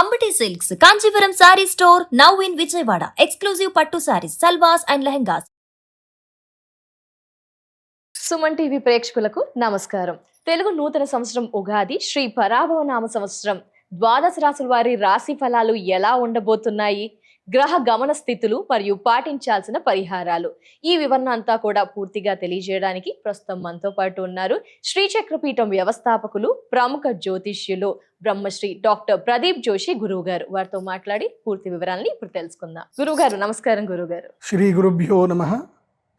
Ambati Silks, Kanchipuram Saree Store, now in Vijayawada. Exclusive Pattu Sarees, Salwas and Lehengas. Suman TV ప్రేక్షకులకు నమస్కారం. తెలుగు నూతన సంవత్సరం ఉగాది శ్రీ పరాభవ నామ సంవత్సరం ద్వాదశ రాశుల వారి రాశి ఫలాలు ఎలా ఉండబోతున్నాయి, గ్రహ గమన స్థితులు మరియు పాటించాల్సిన పరిహారాలు, ఈ వివరణ అంతా కూడా పూర్తిగా తెలియజేయడానికి ప్రస్తుతం మనతో పాటు ఉన్నారు శ్రీచక్రపీఠం వ్యవస్థాపకులు, ప్రముఖ జ్యోతిష్యులు బ్రహ్మశ్రీ డాక్టర్ ప్రదీప్ జోషి గురువు గారు. వారితో మాట్లాడి పూర్తి వివరాలని ఇప్పుడు తెలుసుకుందాం. గురువు గారు నమస్కారం. గురువు గారు శ్రీ గురుభ్యో నమః,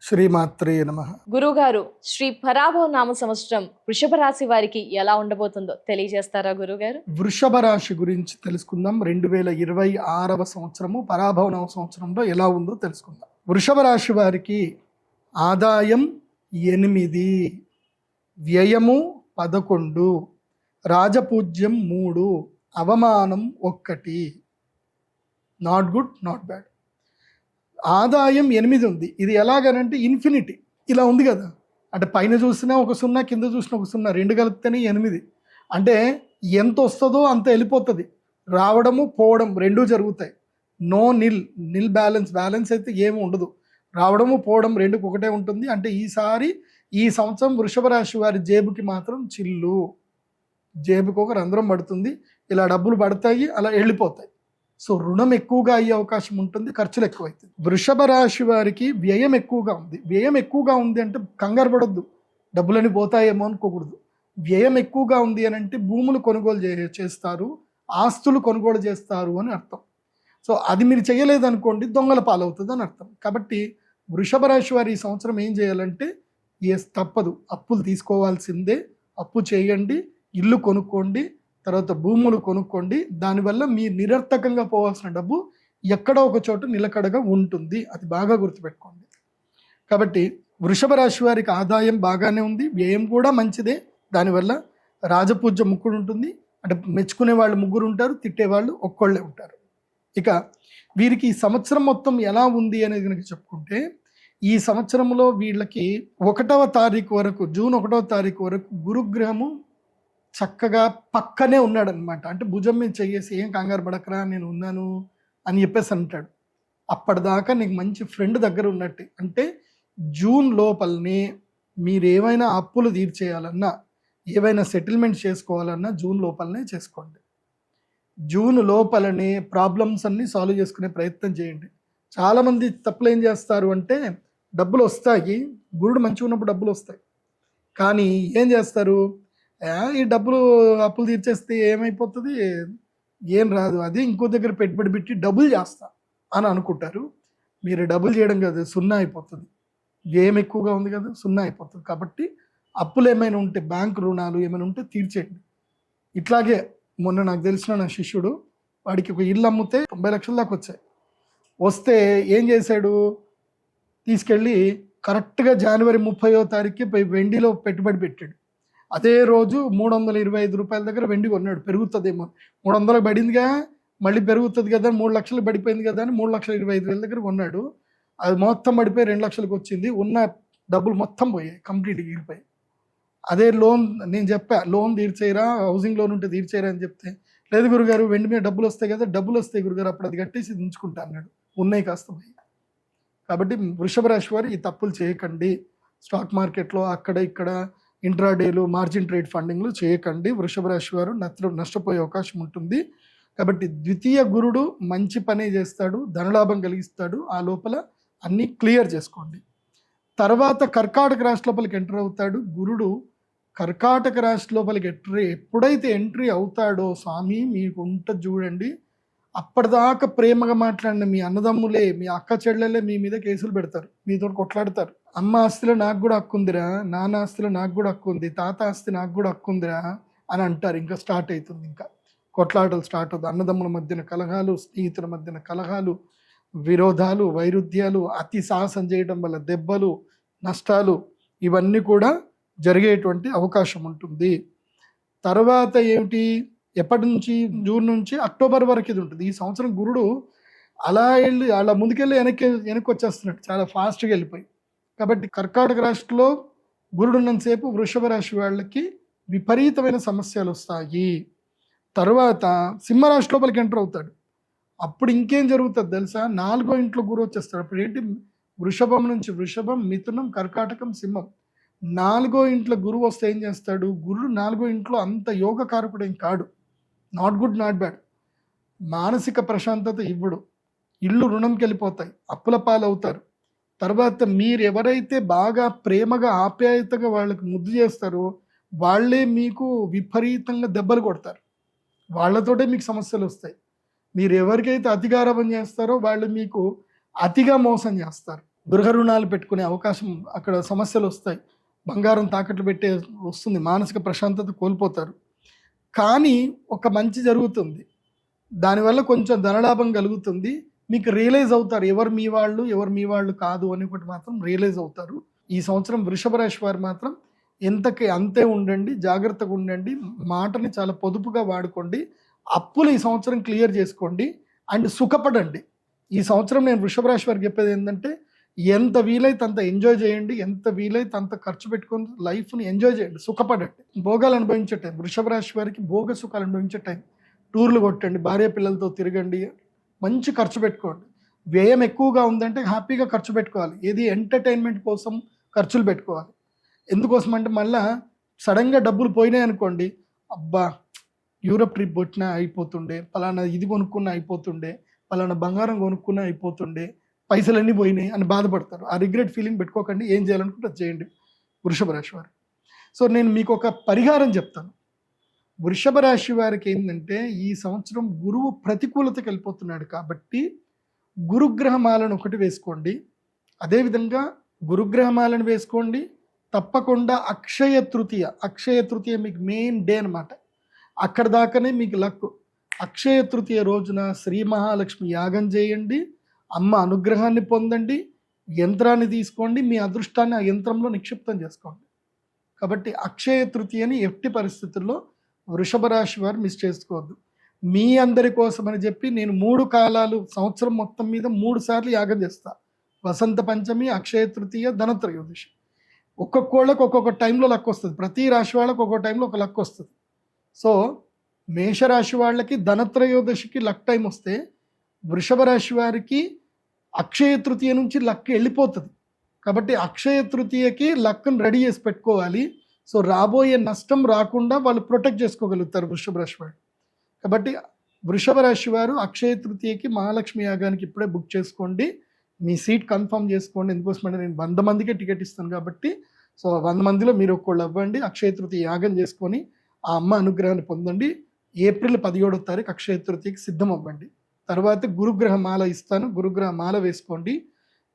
శ్రీమాత్రే నమః. గురుగారు, శ్రీ పరాభవ నామ సంవత్సరం వృషభ రాశి వారికి ఎలా ఉండబోతుందో తెలియజేస్తారా గురుగారు? వృషభ రాశి గురించి తెలుసుకుందాం. 2026వ సంవత్సరము పరాభవ నామ సంవత్సరంలో ఎలా ఉందో తెలుసుకుందాం. వృషభ రాశి వారికి ఆదాయం 8, వ్యయము 11, రాజపూజ్యం 3, అవమానం 1. Not good, not bad. ఆదాయం 8 ఉంది. ఇది ఎలాగనంటే ఇన్ఫినిటీ ఇలా ఉంది కదా, అంటే పైన చూసినా ఒక 0, కింద చూసినా ఒక 0, 2 కలిపితేనే 8. అంటే ఎంత వస్తుందో అంత వెళ్ళిపోతుంది. రావడము పోవడం 2 జరుగుతాయి. నో నిల్ బ్యాలెన్స్ అయితే ఏమి ఉండదు. రావడము పోవడం 2 ఒకటే ఉంటుంది. అంటే ఈ సంవత్సరం వృషభ రాశి వారి జేబుకి మాత్రం చిల్లు, జేబుకి ఒక రంధ్రం పడుతుంది. ఇలా డబ్బులు పడతాయి, అలా వెళ్ళిపోతాయి. సో రుణం ఎక్కువగా అయ్యే అవకాశం ఉంటుంది, ఖర్చులు ఎక్కువ అవుతుంది. వృషభ రాశి వారికి వ్యయం ఎక్కువగా ఉంది. వ్యయం ఎక్కువగా ఉంది అంటే కంగారు పడొద్దు, డబ్బులని పోతాయేమో అనుకోకూడదు. వ్యయం ఎక్కువగా ఉంది అని అంటే భూములు కొనుగోలు చేస్తారు, ఆస్తులు కొనుగోలు చేస్తారు అని అర్థం. సో అది మీరు చేయలేదనుకోండి, దొంగల పాలవుతుంది అని అర్థం. కాబట్టి వృషభ రాశి వారు ఈ సంవత్సరం ఏం చేయాలంటే, తప్పదు, అప్పులు తీసుకోవాల్సిందే. అప్పు చేయండి, ఇల్లు కొనుక్కోండి, తర్వాత భూములు కొనుక్కోండి. దానివల్ల మీ నిరర్థకంగా పోవాల్సిన డబ్బు ఎక్కడో ఒక చోట నిలకడగా ఉంటుంది. అది బాగా గుర్తుపెట్టుకోండి. కాబట్టి వృషభ రాశి వారికి ఆదాయం బాగానే ఉంది, వ్యయం కూడా మంచిదే. దానివల్ల రాజపూజ్య ముగ్గురు ఉంటుంది. అంటే మెచ్చుకునే వాళ్ళు 3 ఉంటారు, తిట్టేవాళ్ళు ఒక్కళ్ళే ఉంటారు. ఇక వీరికి ఈ సంవత్సరం మొత్తం ఎలా ఉంది అనేది కనుక చెప్పుకుంటే, ఈ సంవత్సరంలో వీళ్ళకి 1వ తారీఖు వరకు, జూన్ 1వ తారీఖు వరకు గురుగ్రహము చక్కగా పక్కనే ఉన్నాడనమాట. అంటే భుజం మీద చెయ్యేసి ఏం కంగారు పడకరా, నేను ఉన్నాను అని చెప్పేసి అంటాడు. అప్పటిదాకా నీకు మంచి ఫ్రెండ్ దగ్గర ఉన్నట్టే. అంటే జూన్ లోపలనే మీరు ఏమైనా అప్పులు తీర్చేయాలన్నా, ఏవైనా సెటిల్మెంట్ చేసుకోవాలన్నా జూన్ లోపలనే చేసుకోండి. జూన్ లోపలనే ప్రాబ్లమ్స్ అన్నీ సాల్వ్ చేసుకునే ప్రయత్నం చేయండి. చాలామంది తప్పులు ఏం చేస్తారు అంటే, డబ్బులు వస్తాయి, గురుడు మంచిగా ఉన్నప్పుడు డబ్బులు వస్తాయి, కానీ ఏం చేస్తారు, ఈ డబ్బులు అప్పులు తీర్చేస్తే ఏమైపోతుంది, ఏం రాదు, అది ఇంకో దగ్గర పెట్టుబడి పెట్టి డబ్బులు చేస్తా అని అనుకుంటారు. మీరు డబ్బులు చేయడం కదా, 0 అయిపోతుంది. వ్యయం ఎక్కువగా ఉంది కదా, 0 అయిపోతుంది. కాబట్టి అప్పులు ఏమైనా ఉంటే, బ్యాంకు రుణాలు ఏమైనా ఉంటే తీర్చేయండి. ఇట్లాగే మొన్న నాకు తెలిసిన నా శిష్యుడు, వాడికి ఒక ఇల్లు అమ్మితే 90 లక్షల దాకా వచ్చాయి. వస్తే ఏం చేశాడు, తీసుకెళ్ళి కరెక్ట్గా జనవరి 30వ తారీఖుకి పోయి వెండిలో పెట్టుబడి పెట్టాడు. అదే రోజు 325 రూపాయల దగ్గర వెండి కొన్నాడు. పెరుగుతుందేమో, 300 పడిందిగా, మళ్ళీ పెరుగుతుంది కదా, 3 లక్షలు పడిపోయింది కదా అని 3,25,000 దగ్గర కొన్నాడు. అది మొత్తం పడిపోయి 2 లక్షలకు వచ్చింది. ఉన్న డబ్బులు మొత్తం పోయాయి, కంప్లీట్గా ఎగిరిపోయాయి. అదే లోన్ నేను చెప్పా, లోన్ తీర్చేయరా, హౌసింగ్ లోన్ ఉంటే తీర్చేయరా అని చెప్తే, లేదు గురుగారు వెండి మీద డబ్బులు వస్తాయి కదా, డబ్బులు వస్తాయి గురుగారు, అప్పుడు అది కట్టేసి ఉంచుకుంటా అన్నాడు. ఉన్నాయి కాస్త పోయి. కాబట్టి వృషభ రాశి వారు ఈ తప్పులు చేయకండి. స్టాక్ మార్కెట్లో అక్కడ ఇక్కడ ఇంట్రాడేలు, మార్జిన్ ట్రేడ్ ఫండింగ్లు చేయకండి. వృషభ రాశి వారు నష్టపోయే అవకాశం ఉంటుంది. కాబట్టి ద్వితీయ గురుడు మంచి పనే చేస్తాడు, ధనలాభం కలిగిస్తాడు. ఆ లోపల అన్నీ క్లియర్ చేసుకోండి. తర్వాత కర్కాటక రాశి లోపలికి ఎంటర్ అవుతాడు గురుడు. కర్కాటక రాశి లోపలికి ఎప్పుడైతే ఎంట్రీ అవుతాడో, స్వామి మీకు ఉంటుంది చూడండి, అప్పటిదాకా ప్రేమగా మాట్లాడిన మీ అన్నదమ్ములే, మీ అక్క చెల్లెలే మీ మీద కేసులు పెడతారు, మీతో కొట్లాడతారు. అమ్మ ఆస్తిలో నాకు కూడా హక్కు ఉందిరా, నాన్న ఆస్తిలో నాకు కూడా హక్కు ఉంది, తాత ఆస్తి నాకు కూడా హక్కు ఉందిరా అని అంటారు. ఇంకా స్టార్ట్ అవుతుంది, ఇంకా కొట్లాటలు స్టార్ట్ అవుతుంది. అన్నదమ్ముల మధ్యన కలహాలు, స్నేహితుల మధ్యన కలహాలు, విరోధాలు, వైరుధ్యాలు, అతి సాహసం చేయడం వల్ల దెబ్బలు, నష్టాలు, ఇవన్నీ కూడా జరిగేటువంటి అవకాశం ఉంటుంది. తర్వాత ఏమిటి, ఎప్పటి నుంచి, జూన్ నుంచి అక్టోబర్ వరకు ఇది ఉంటుంది. ఈ సంవత్సరం గురుడు అలా ముందుకెళ్ళి వెనక్కి వచ్చేస్తున్నాడు, చాలా ఫాస్ట్గా వెళ్ళిపోయి. కాబట్టి కర్కాటక రాశిలో గురుడు ఉన్నంతసేపు వృషభ రాశి వాళ్ళకి విపరీతమైన సమస్యలు వస్తాయి. తర్వాత సింహరాశి లోపలికి ఎంటర్ అవుతాడు. అప్పుడు ఇంకేం జరుగుతుంది తెలుసా? 4వ ఇంట్లో గురువు వచ్చేస్తాడు. అప్పుడు ఏంటి? వృషభం నుంచి వృషభం, మిథునం, కర్కాటకం, సింహం. 4వ ఇంట్లో గురువు వస్తే ఏం చేస్తాడు? గురుడు 4వ ఇంట్లో అంత యోగకారకుడు ఏం కాడు. Not good, not bad. మానసిక ప్రశాంతత ఇవ్వడు. ఇళ్ళు రుణంకి వెళ్ళిపోతాయి, అప్పుల పాలవుతారు. తర్వాత మీరు ఎవరైతే బాగా ప్రేమగా ఆప్యాయతగా వాళ్ళకి ముద్దు చేస్తారో వాళ్ళే మీకు విపరీతంగా దెబ్బలు కొడతారు. వాళ్ళతోటే మీకు సమస్యలు వస్తాయి. మీరు ఎవరికైతే అతిగారాభం చేస్తారో వాళ్ళు మీకు అతిగా మోసం చేస్తారు. గృహ రుణాలు పెట్టుకునే అవకాశం, అక్కడ సమస్యలు వస్తాయి. బంగారం తాకట్లు పెట్టే వస్తుంది. మానసిక ప్రశాంతత కోల్పోతారు. కానీ ఒక మంచి జరుగుతుంది. దానివల్ల కొంచెం ధనలాభం కలుగుతుంది. మీకు రియలైజ్ అవుతారు ఎవరు మీ వాళ్ళు, ఎవరు మీ వాళ్ళు కాదు అని ఒకటి మాత్రం రియలైజ్ అవుతారు. ఈ సంవత్సరం వృషభ రాశి వారు మాత్రం ఎంతకి అంతే ఉండండి, జాగ్రత్తగా ఉండండి, మాటని చాలా పొదుపుగా వాడుకోండి, అప్పులు ఈ సంవత్సరం క్లియర్ చేసుకోండి అండ్ సుఖపడండి. ఈ సంవత్సరం నేను వృషభ రాశి వారికి చెప్పేది ఏంటంటే ఎంత వీలైతే అంత ఎంజాయ్ చేయండి, ఎంత వీలైతే అంత ఖర్చు పెట్టుకొని లైఫ్ని ఎంజాయ్ చేయండి, సుఖపడండి. భోగాలు అనుభవించే టైం వృషభ రాశి వారికి, భోగ సుఖాలు అనుభవించే టైం. టూర్లు కొట్టండి, భార్య పిల్లలతో తిరగండి, మంచి ఖర్చు పెట్టుకోండి. వ్యయం ఎక్కువగా ఉందంటే హ్యాపీగా ఖర్చు పెట్టుకోవాలి. ఏది ఎంటర్టైన్మెంట్ కోసం ఖర్చులు పెట్టుకోవాలి. ఎందుకోసం అంటే మళ్ళా సడన్గా డబ్బులు పోయినాయి అనుకోండి, అబ్బా యూరప్ ట్రిప్ కొట్టినా అయిపోతుండే, పలానా ఇది కొనుక్కున్నా అయిపోతుండే, పలానా బంగారం కొనుక్కున్నా అయిపోతుండే, పైసలన్నీ పోయినాయి అని బాధపడతారు. ఆ రిగ్రెట్ ఫీలింగ్ పెట్టుకోకండి. ఏం చేయాలనుకుంటే అది చేయండి వృషభ రాశి వారు. సో నేను మీకు ఒక పరిహారం చెప్తాను. వృషభ రాశి వారికి ఏంటంటే ఈ సంవత్సరం గురువు ప్రతికూలతకి వెళ్ళిపోతున్నాడు కాబట్టి గురుగ్రహమాలను ఒకటి వేసుకోండి. అదేవిధంగా గురుగ్రహమాలను వేసుకోండి. తప్పకుండా అక్షయ తృతీయ మీకు మెయిన్ డే అనమాట. అక్కడ దాకానే మీకు లక్. అక్షయ తృతీయ రోజున శ్రీ మహాలక్ష్మి యాగం చేయండి, అమ్మ అనుగ్రహాన్ని పొందండి, యంత్రాన్ని తీసుకోండి, మీ అదృష్టాన్ని ఆ యంత్రంలో నిక్షిప్తం చేసుకోండి. కాబట్టి అక్షయ తృతీయని ఎట్టి పరిస్థితుల్లో వృషభ రాశి వారు మిస్ చేసుకోవద్దు. మీ అందరి కోసమని చెప్పి నేను 3 కాలాలు సంవత్సరం మొత్తం మీద 3 సార్లు యాగం చేస్తా. వసంత పంచమి, అక్షయ తృతీయ, ధనత్రయోదశి. ఒక్కొక్కళ్ళకి ఒక్కొక్క టైంలో లక్ వస్తుంది. ప్రతి రాశి వాళ్ళకి ఒక్కొక్క టైంలో ఒక లక్ వస్తుంది. సో మేషరాశి వాళ్ళకి ధనత్రయోదశికి లక్ టైం వస్తే వృషభ రాశి వారికి అక్షయ తృతీయ నుంచి లక్ వెళ్ళిపోతుంది. కాబట్టి అక్షయ తృతీయకి లక్ను రెడీ చేసి పెట్టుకోవాలి. సో రాబోయే నష్టం రాకుండా వాళ్ళు ప్రొటెక్ట్ చేసుకోగలుగుతారు వృషభ రాశి వారు. కాబట్టి వృషభ రాశి వారు అక్షయ తృతీయకి మహాలక్ష్మి యాగానికి ఇప్పుడే బుక్ చేసుకోండి. మీ సీట్ కన్ఫర్మ్ చేసుకోండి. ఎందుకోసమంటే నేను 100 మందికే టికెట్ ఇస్తాను కాబట్టి సో 100 మందిలో మీరు ఒక్కళ్ళు అవ్వండి. అక్షయ తృతీయ యాగం చేసుకొని ఆ అమ్మ అనుగ్రహాన్ని పొందండి. ఏప్రిల్ 17వ తారీఖు అక్షయ తృతీయకి సిద్ధం అవ్వండి. తర్వాత గురుగ్రహ మాల ఇస్తాను, గురుగ్రహ మాల వేసుకోండి.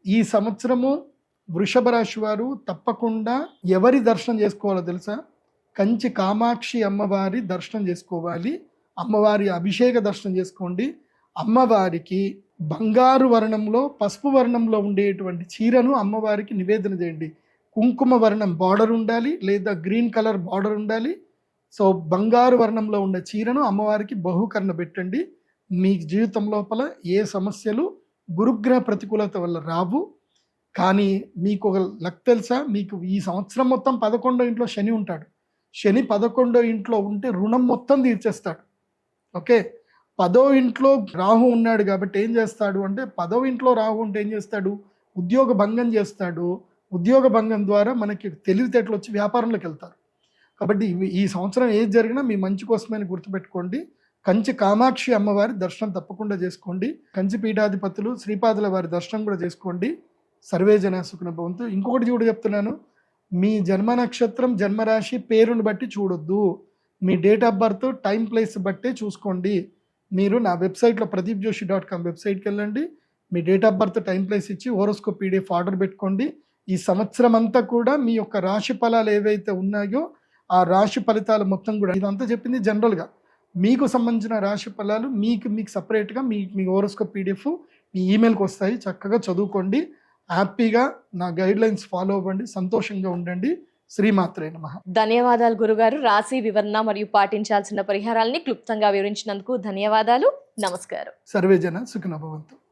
ఈ సంవత్సరము వృషభ రాశి వారు తప్పకుండా ఎవరి దర్శనం చేసుకోవాలో తెలుసా? కంచి కామాక్షి అమ్మవారి దర్శనం చేసుకోవాలి. అమ్మవారి అభిషేక దర్శనం చేసుకోండి. అమ్మవారికి బంగారు వర్ణంలో, పసుపు వర్ణంలో ఉండేటువంటి చీరను అమ్మవారికి నివేదన చేయండి. కుంకుమ వర్ణం బార్డర్ ఉండాలి, లేదా గ్రీన్ కలర్ బార్డర్ ఉండాలి. సో బంగారు వర్ణంలో ఉన్న చీరను అమ్మవారికి బహుకరణ పెట్టండి. మీ జీవితం లోపల ఏ సమస్యలు గురుగ్రహ ప్రతికూలత వల్ల రావు. కానీ మీకు ఒక లక్ తెలుసా? మీకు ఈ సంవత్సరం మొత్తం 11వ ఇంట్లో శని ఉంటాడు. శని 11వ ఇంట్లో ఉంటే రుణం మొత్తం తీర్చేస్తాడు. ఓకే, 10వ ఇంట్లో రాహు ఉన్నాడు కాబట్టి ఏం చేస్తాడు అంటే 10వ ఇంట్లో రాహు ఉంటే ఏం చేస్తాడు? ఉద్యోగ భంగం చేస్తాడు. ఉద్యోగ భంగం ద్వారా మనకి తెలివితేటలు వచ్చి వ్యాపారంలోకి వెళ్తారు. కాబట్టి ఈ సంవత్సరం ఏది జరిగినా మీ మంచి కోసమని గుర్తుపెట్టుకోండి. కంచి కామాక్షి అమ్మవారి దర్శనం తప్పకుండా చేసుకోండి. కంచి పీఠాధిపతులు శ్రీపాదుల వారి దర్శనం కూడా చేసుకోండి. సర్వే జన సుఖినో భవంతు. ఇంకొకటి కూడా చెప్తున్నాను, మీ జన్మ నక్షత్రం, జన్మరాశి, పేరును బట్టి చూడొద్దు. మీ date of birth, time, place బట్టే చూసుకోండి. మీరు నా వెబ్సైట్లో pradeepjoshi.com వెబ్సైట్కి వెళ్ళండి. మీ date of birth, time, place ఇచ్చి హోరోస్కోప్ PDF ఆర్డర్ పెట్టుకోండి. ఈ సంవత్సరం అంతా కూడా మీ యొక్క రాశి ఫలాలు ఏవైతే ఉన్నాయో ఆ రాశి ఫలితాలు మొత్తం కూడా, ఇదంతా చెప్పింది జనరల్గా. మీకు సంబంధించిన రాశి ఫలాలు మీకు సపరేట్గా మీ హోరోస్కోప్ PDF మీ ఈమెయిల్కి వస్తాయి. చక్కగా చదువుకోండి. హ్యాపీగా నా గైడ్ లైన్స్ ఫాలో అవ్వండి. సంతోషంగా ఉండండి. శ్రీమాత్రే నమః. ధన్యవాదాలు గురుగారు. రాశి వివరణ మరియు పాటించాల్సిన పరిహారాలని క్లుప్తంగా వివరించినందుకు ధన్యవాదాలు. నమస్కారం. సర్వే జన సుఖినో భవంతు.